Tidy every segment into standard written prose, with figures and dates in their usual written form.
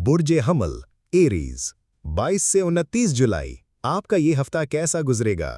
बुर्ज हमल एरीज 22 से 29 जुलाई आपका ये हफ्ता कैसा गुजरेगा।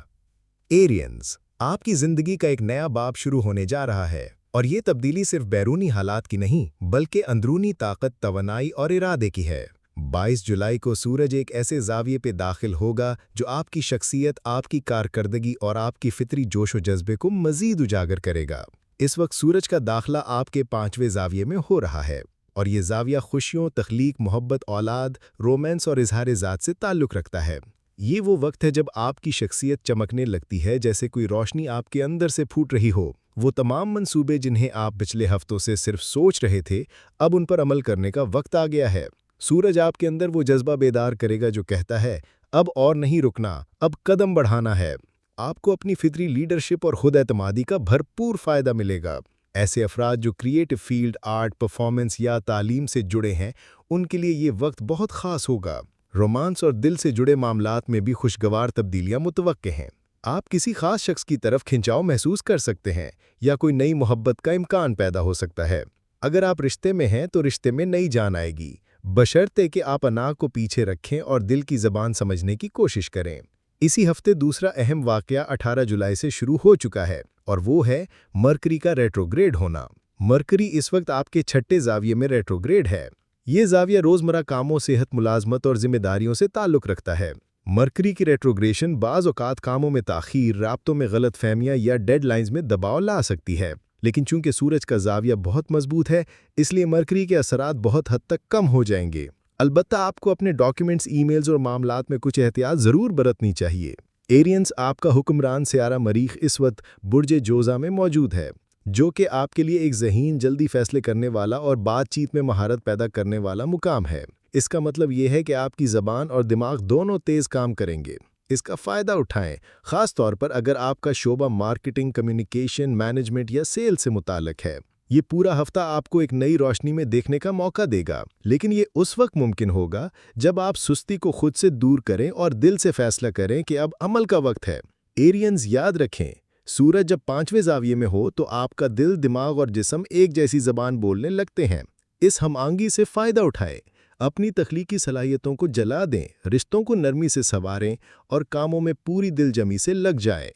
एरियंस, आपकी जिंदगी का एक नया बाब शुरू होने जा रहा है और ये तब्दीली सिर्फ बैरूनी हालात की नहीं बल्कि अंदरूनी ताकत, तवनाई और इरादे की है। 22 जुलाई को सूरज एक ऐसे जाविये पे दाखिल होगा जो आपकी शख्सियत, आपकी कारकर्दगी और आपकी फितरी जोश व जज्बे को मजीद उजागर करेगा। इस वक्त सूरज का दाखला आपके 5वें जाविये में हो रहा है और ये जाविया खुशियों, तख्लीक, मोहब्बत, औलाद, रोमांस और इजहार ज़ात से ताल्लुक़ रखता है। ये वो वक्त है जब आपकी शख्सियत चमकने लगती है, जैसे कोई रोशनी आपके अंदर से फूट रही हो। वो तमाम मंसूबे जिन्हें आप पिछले हफ्तों से सिर्फ सोच रहे थे, अब उन पर अमल करने का वक्त आ गया है। सूरज आपके अंदर वो जज्बा बेदार करेगा जो कहता है अब और नहीं रुकना, अब कदम बढ़ाना है। आपको अपनी फितरी लीडरशिप और खुद एतमादी का भरपूर फ़ायदा मिलेगा। ऐसे अफराद जो क्रिएटिव फील्ड, आर्ट, परफॉर्मेंस या तालीम से जुड़े हैं, उनके लिए ये वक्त बहुत ख़ास होगा। रोमांस और दिल से जुड़े मामलात में भी खुशगवार तब्दीलियां मुतवक्के हैं। आप किसी खास शख्स की तरफ खिंचाव महसूस कर सकते हैं या कोई नई मोहब्बत का इम्कान पैदा हो सकता है। अगर आप रिश्ते में हैं तो रिश्ते में नई जान आएगी, बशर्ते कि आप अना को पीछे रखें और दिल की ज़बान समझने की कोशिश करें। इसी हफ्ते दूसरा अहम वाक़या 18 जुलाई से शुरू हो चुका है और वो है मरकरी का रेट्रोग्रेड होना। मरकरी इस वक्त आपके 6ठे ज़ाविये में रेट्रोग्रेड है। ये ज़ाविया रोज़मर्रा कामों, सेहत, मुलाजमत और जिम्मेदारियों से ताल्लुक़ रखता है। मरकरी की रेट्रोग्रेशन बाज़ औक़ात कामों में ताख़ीर, राब्तों में गलतफ़हमियाँ या डेडलाइंस में दबाव ला सकती है, लेकिन चूंकि सूरज का ज़ाविया बहुत मजबूत है, इसलिए मरकरी के असरात बहुत हद तक कम हो जाएंगे। अलबत्ता आपको अपने डॉक्यूमेंट्स, ईमेल्स और मामलात में कुछ एहतियात ज़रूर बरतनी चाहिए। एरियंस, आपका हुक्मरान सियारा मरीख इस वक्त बुर्ज जोज़ा में मौजूद है, जो कि आपके लिए एक ज़हीन, जल्दी फैसले करने वाला और बातचीत में महारत पैदा करने वाला मुकाम है। इसका मतलब ये है कि आपकी ज़बान और दिमाग दोनों तेज़ काम करेंगे। इसका फ़ायदा उठाएं, ख़ास तौर पर अगर आपका शोबा मार्केटिंग, कम्युनिकेशन, मैनेजमेंट या सेल से मुताल्लिक़ है। ये पूरा हफ्ता आपको एक नई रोशनी में देखने का मौका देगा, लेकिन ये उस वक्त मुमकिन होगा जब आप सुस्ती को खुद से दूर करें और दिल से फैसला करें कि अब अमल का वक्त है। एरियंस, याद रखें, सूरज जब 5वें ज़ाविये में हो तो आपका दिल, दिमाग और जिस्म एक जैसी ज़बान बोलने लगते हैं। इस हमआंगी से फ़ायदा उठाएं, अपनी तख्लीकी सलाहियतों को जला दें, रिश्तों को नरमी से संवारें और कामों में पूरी दिलजमी से लग जाएं।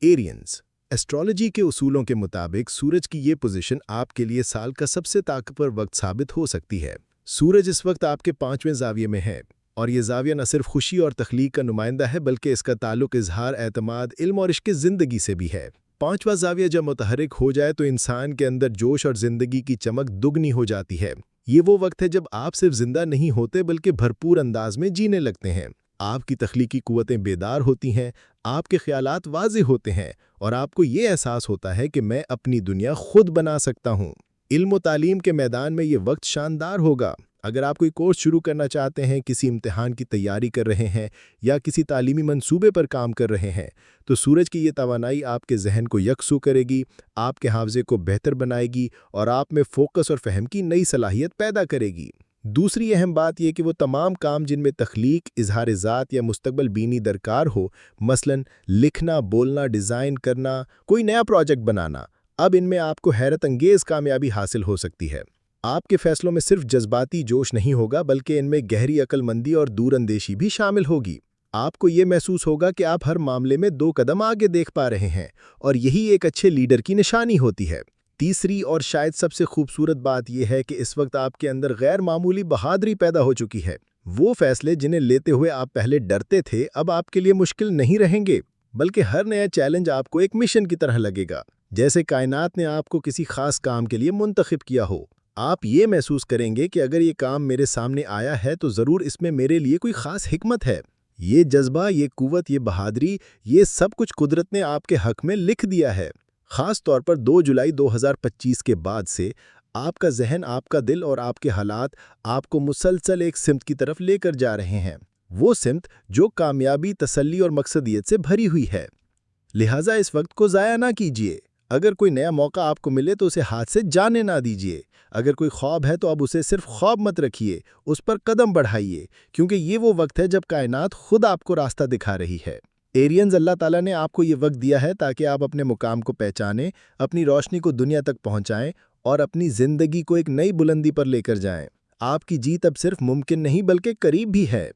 एरियंस, एस्ट्रोलॉजी के उसूलों के मुताबिक सूरज की ये पोजीशन आपके लिए साल का सबसे ताकतवर वक्त साबित हो सकती है। सूरज इस वक्त आपके 5वें ज़ाविये में है और ये ज़ाविया न सिर्फ खुशी और तख्लीक का नुमाइंदा है, बल्कि इसका ताल्लुक इजहार, एतमाद, इल्म और इश्क़ ज़िंदगी से भी है। 5वां ज़ाविया जब मुतहरिक हो जाए तो इंसान के अंदर जोश और ज़िंदगी की चमक दुगनी हो जाती है। ये वो वक्त है जब आप सिर्फ जिंदा नहीं होते बल्कि भरपूर अंदाज में जीने लगते हैं। आपकी तख्लीकी कुव्वतें बेदार होती हैं, आपके ख्यालात वाज़ेह होते हैं और आपको ये एहसास होता है कि मैं अपनी दुनिया खुद बना सकता हूँ। इल्म व तालीम के मैदान में ये वक्त शानदार होगा। अगर आप कोई कोर्स शुरू करना चाहते हैं, किसी इम्तिहान की तैयारी कर रहे हैं या किसी तालीमी मंसूबे पर काम कर रहे हैं, तो सूरज की ये तवानाई आपके जहन को यकसू करेगी, आपके हावजे को बेहतर बनाएगी और आप में फोकस और फहम की नई सलाहियत पैदा करेगी। दूसरी अहम बात यह कि वो तमाम काम जिनमें तख्लीक, इजहार ज़ात या मुस्तकबिल बीनी दरकार हो, मसलन लिखना, बोलना, डिज़ाइन करना, कोई नया प्रोजेक्ट बनाना, अब इनमें आपको हैरत अंगेज़ कामयाबी हासिल हो सकती है। आपके फैसलों में सिर्फ जज्बाती जोश नहीं होगा, बल्कि इनमें गहरी अक्लमंदी और दूरअंदेशी भी शामिल होगी। आपको ये महसूस होगा कि आप हर मामले में 2 कदम आगे देख पा रहे हैं और यही एक अच्छे लीडर की निशानी होती है। तीसरी और शायद सबसे खूबसूरत बात यह है कि इस वक्त आपके अंदर गैर मामूली बहादुरी पैदा हो चुकी है। वो फैसले जिन्हें लेते हुए आप पहले डरते थे, अब आपके लिए मुश्किल नहीं रहेंगे, बल्कि हर नया चैलेंज आपको एक मिशन की तरह लगेगा, जैसे कायनात ने आपको किसी खास काम के लिए मुंतखब किया हो। आप ये महसूस करेंगे कि अगर ये काम मेरे सामने आया है तो ज़रूर इसमें मेरे लिए कोई ख़ास हिकमत है। ये जज्बा, ये कुव्वत, ये बहादुरी, ये सब कुछ कुदरत ने आपके हक़ में लिख दिया है। ख़ास तौर पर 2 जुलाई 2025 के बाद से आपका जहन, आपका दिल और आपके हालात आपको मुसलसल एक सिमत की तरफ लेकर जा रहे हैं। वो सिमत जो कामयाबी, तसल्ली और मकसदियत से भरी हुई है। लिहाजा इस वक्त को ज़ाया ना कीजिए। अगर कोई नया मौका आपको मिले तो उसे हाथ से जाने ना दीजिए। अगर कोई ख्वाब है तो अब उसे सिर्फ ख्वाब मत रखिए, उस पर कदम बढ़ाइए, क्योंकि ये वो वक्त है जब कायनात खुद आपको रास्ता दिखा रही है। एरियंस, अल्लाह ताला ने आपको ये वक्त दिया है ताकि आप अपने मुकाम को पहचानें, अपनी रोशनी को दुनिया तक पहुंचाएं और अपनी ज़िंदगी को एक नई बुलंदी पर लेकर जाएं। آپ کی جیت اب صرف ممکن نہیں بلکہ قریب بھی ہے۔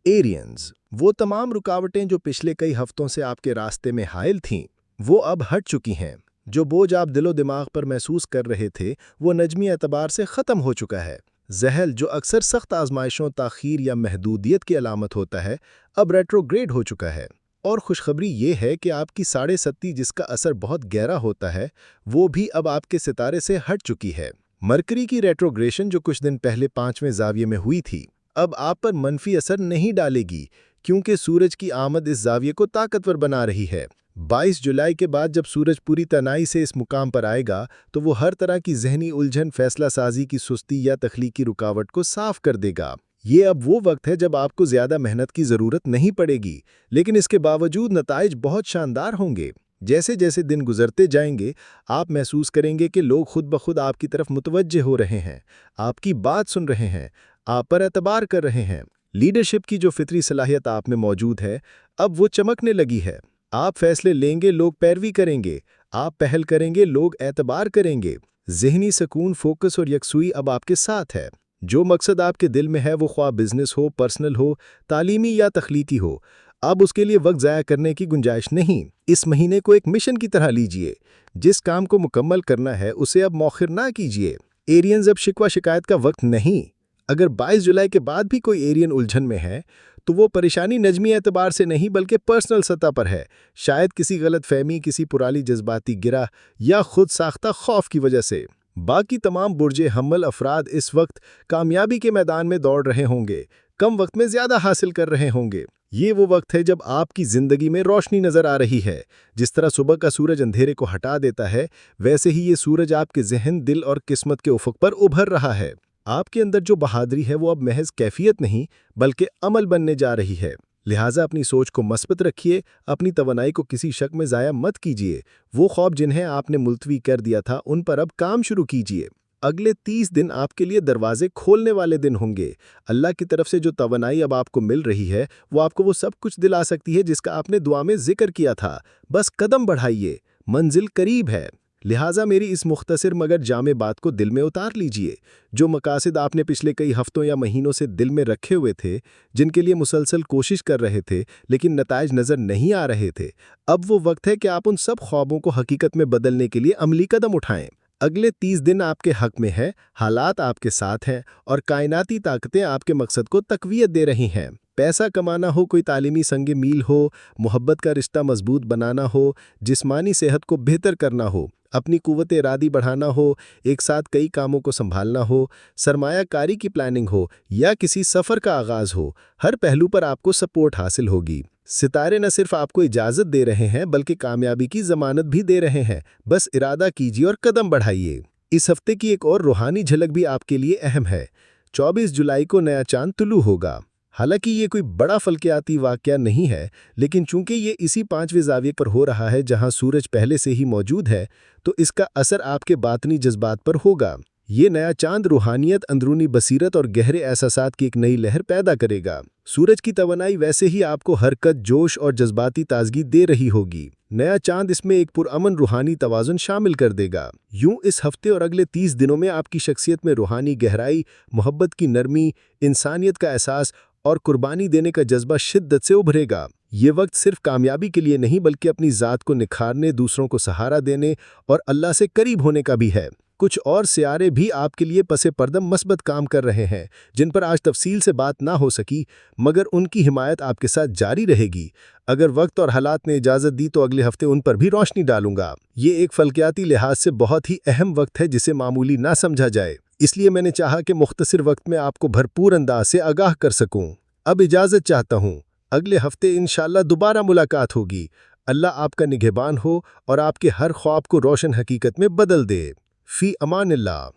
ایرینز، وہ تمام رکاوٹیں جو پچھلے کئی ہفتوں سے آپ کے راستے میں حائل تھیں، وہ اب ہٹ چکی ہیں۔ جو بوجھ آپ دل و دماغ پر محسوس کر رہے تھے وہ نجمی اعتبار سے ختم ہو چکا ہے۔ ذہل، جو اکثر سخت آزمائشوں، تاخیر یا محدودیت کی علامت ہوتا ہے، اب ریٹروگریڈ ہو چکا ہے۔ اور خوشخبری یہ ہے کہ آپ کی 7.5 جس کا اثر بہت گہرا ہوتا ہے، وہ بھی اب آپ کے ستارے سے ہٹ چکی ہے۔ مرکری کی ریٹروگریشن جو کچھ دن پہلے 5ویں زاویے میں ہوئی تھی، اب آپ پر منفی اثر نہیں ڈالے گی، کیونکہ سورج کی آمد اس زاویے کو طاقتور بنا رہی ہے۔ 22 جولائی کے بعد جب سورج پوری توانائی سے اس مقام پر آئے گا تو وہ ہر طرح کی ذہنی الجھن، فیصلہ سازی کی سستی یا تخلیقی رکاوٹ کو صاف کر دے گا۔ یہ اب وہ وقت ہے جب آپ کو زیادہ محنت کی ضرورت نہیں پڑے گی، لیکن اس کے باوجود نتائج بہت شاندار ہوں گے۔ جیسے جیسے دن گزرتے جائیں گے، آپ محسوس کریں گے کہ لوگ خود بخود آپ کی طرف متوجہ ہو رہے ہیں، آپ کی بات سن رہے ہیں، آپ پر اعتبار کر رہے ہیں۔ لیڈرشپ کی جو فطری صلاحیت آپ میں موجود ہے، اب وہ چمکنے لگی ہے۔ آپ فیصلے لیں گے، لوگ پیروی کریں گے۔ آپ پہل کریں گے، لوگ اعتبار کریں گے۔ ذہنی سکون، فوکس اور یکسوئی اب آپ کے ساتھ ہے۔ جو مقصد آپ کے دل میں ہے، وہ خواہ بزنس ہو، پرسنل ہو، تعلیمی یا تخلیقی ہو، اب اس کے لیے وقت ضائع کرنے کی گنجائش نہیں۔ اس مہینے کو ایک مشن کی طرح لیجئے۔ جس کام کو مکمل کرنا ہے اسے اب مؤخر نہ کیجئے۔ ایرینز، اب شکوہ شکایت کا وقت نہیں۔ اگر 22 جولائی کے بعد بھی کوئی ایرین الجھن میں ہے تو وہ پریشانی نجمی اعتبار سے نہیں بلکہ پرسنل سطح پر ہے۔ شاید کسی غلط فہمی، کسی پرانی جذباتی گرہ یا خود ساختہ خوف کی وجہ سے۔ باقی تمام برج حمل افراد اس وقت کامیابی کے میدان میں دوڑ رہے ہوں گے، کم وقت میں زیادہ حاصل کر رہے ہوں گے۔ یہ وہ وقت ہے جب آپ کی زندگی میں روشنی نظر آ رہی ہے۔ جس طرح صبح کا سورج اندھیرے کو ہٹا دیتا ہے، ویسے ہی یہ سورج آپ کے ذہن، دل اور قسمت کے افق پر ابھر رہا ہے۔ آپ کے اندر جو بہادری ہے وہ اب محض کیفیت نہیں بلکہ عمل بننے جا رہی ہے۔ لہٰذا اپنی سوچ کو مثبت رکھیے، اپنی توانائی کو کسی شک میں ضائع مت کیجیے۔ وہ خواب جنہیں آپ نے ملتوی کر دیا تھا، ان پر اب کام شروع کیجیے۔ اگلے 30 دن آپ کے لیے دروازے کھولنے والے دن ہوں گے۔ اللہ کی طرف سے جو توانائی اب آپ کو مل رہی ہے، وہ آپ کو وہ سب کچھ دلا سکتی ہے جس کا آپ نے دعا میں ذکر کیا تھا۔ بس قدم بڑھائیے، منزل قریب ہے۔ لہٰذا میری اس مختصر مگر جامع بات کو دل میں اتار لیجئے۔ جو مقاصد آپ نے پچھلے کئی ہفتوں یا مہینوں سے دل میں رکھے ہوئے تھے، جن کے لیے مسلسل کوشش کر رہے تھے لیکن نتائج نظر نہیں آ رہے تھے، اب وہ وقت ہے کہ آپ ان سب خوابوں کو حقیقت میں بدلنے کے لیے عملی قدم اٹھائیں۔ اگلے 30 دن آپ کے حق میں ہے، حالات آپ کے ساتھ ہیں اور کائناتی طاقتیں آپ کے مقصد کو تقویت دے رہی ہیں۔ پیسہ کمانا ہو، کوئی تعلیمی سنگ میل ہو، محبت کا رشتہ مضبوط بنانا ہو، جسمانی صحت کو بہتر کرنا ہو، اپنی قوت ارادی بڑھانا ہو، ایک ساتھ کئی کاموں کو سنبھالنا ہو، سرمایہ کاری کی پلاننگ ہو یا کسی سفر کا آغاز ہو، ہر پہلو پر آپ کو سپورٹ حاصل ہوگی۔ ستارے نہ صرف آپ کو اجازت دے رہے ہیں بلکہ کامیابی کی ضمانت بھی دے رہے ہیں۔ بس ارادہ کیجیے اور قدم بڑھائیے۔ اس ہفتے کی ایک اور روحانی جھلک بھی آپ کے لیے اہم ہے۔ 24 جولائی کو نیا چاند طلوع ہوگا۔ حالانکہ یہ کوئی بڑا فلکیاتی واقعہ نہیں ہے، لیکن چونکہ یہ اسی 5ویں زاویے پر ہو رہا ہے جہاں سورج پہلے سے ہی موجود ہے، تو اس کا اثر آپ کے باطنی جذبات پر ہوگا۔ یہ نیا چاند روحانیت، اندرونی بصیرت اور گہرے احساسات کی ایک نئی لہر پیدا کرے گا۔ سورج کی توانائی ویسے ہی آپ کو حرکت، جوش اور جذباتی تازگی دے رہی ہوگی۔ نیا چاند اس میں ایک پرامن روحانی توازن شامل کر دے گا۔ یوں اس ہفتے اور اگلے 30 دنوں میں آپ کی شخصیت میں روحانی گہرائی، محبت کی نرمی، انسانیت کا احساس اور قربانی دینے کا جذبہ شدت سے ابھرے گا۔ یہ وقت صرف کامیابی کے لیے نہیں بلکہ اپنی ذات کو نکھارنے، دوسروں کو سہارا دینے اور اللہ سے قریب ہونے کا بھی ہے۔ کچھ اور سیارے بھی آپ کے لیے پس پردہ مثبت کام کر رہے ہیں، جن پر آج تفصیل سے بات نہ ہو سکی، مگر ان کی حمایت آپ کے ساتھ جاری رہے گی۔ اگر وقت اور حالات نے اجازت دی تو اگلے ہفتے ان پر بھی روشنی ڈالوں گا۔ یہ ایک فلکیاتی لحاظ سے بہت ہی اہم وقت ہے جسے معمولی نہ سمجھا جائے، اس لیے میں نے چاہا کہ مختصر وقت میں آپ کو بھرپور انداز سے آگاہ کر سکوں۔ اب اجازت چاہتا ہوں، اگلے ہفتے انشاءاللہ دوبارہ ملاقات ہوگی۔ اللہ آپ کا نگہبان ہو اور آپ کے ہر خواب کو روشن حقیقت میں بدل دے۔ فی امان اللہ۔